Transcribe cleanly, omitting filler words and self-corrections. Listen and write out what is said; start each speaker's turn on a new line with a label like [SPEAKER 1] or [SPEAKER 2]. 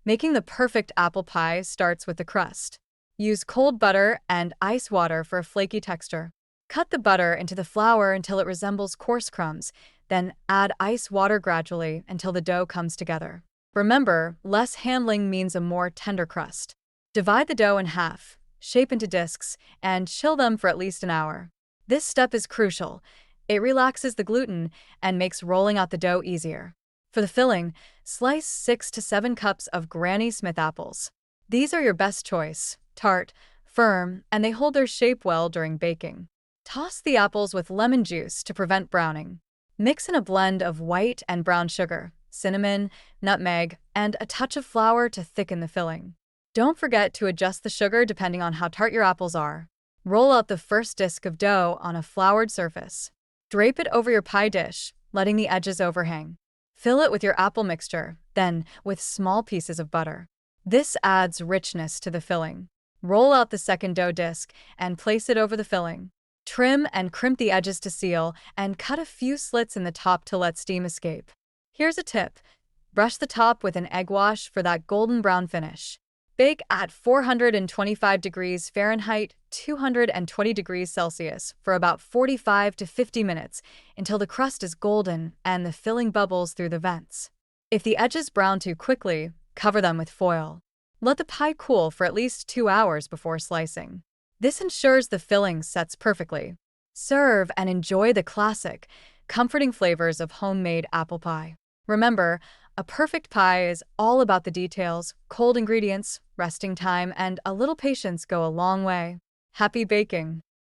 [SPEAKER 1] Making the perfect apple pie starts with the crust. Use cold butter and ice water for a flaky texture. Cut the butter into the flour until it resembles coarse crumbs, then add ice water gradually until the dough comes together. Remember, less handling means a more tender crust. Divide the dough in half, shape into discs, and chill them for at least an hour. This step is crucial. It relaxes the gluten and makes rolling out the dough easier. For the filling, slice 6 to 7 cups of Granny Smith apples. These are your best choice, tart, firm, and they hold their shape well during baking. Toss the apples with lemon juice to prevent browning. Mix in a blend of white and brown sugar, cinnamon, nutmeg, and a touch of flour to thicken the filling. Don't forget to adjust the sugar depending on how tart your apples are. Roll out the first disc of dough on a floured surface. Drape it over your pie dish, letting the edges overhang. Fill it with your apple mixture, then with small pieces of butter. This adds richness to the filling. Roll out the second dough disc and place it over the filling. Trim and crimp the edges to seal, and cut a few slits in the top to let steam escape. Here's a tip. Brush the top with an egg wash for that golden brown finish. Bake at 425 degrees Fahrenheit, 220 degrees Celsius for about 45 to 50 minutes until the crust is golden and the filling bubbles through the vents. If the edges brown too quickly, cover them with foil. Let the pie cool for at least 2 hours before slicing. This ensures the filling sets perfectly. Serve and enjoy the classic, comforting flavors of homemade apple pie. Remember, a perfect pie is all about the details. Cold ingredients, resting time, and a little patience go a long way. Happy baking!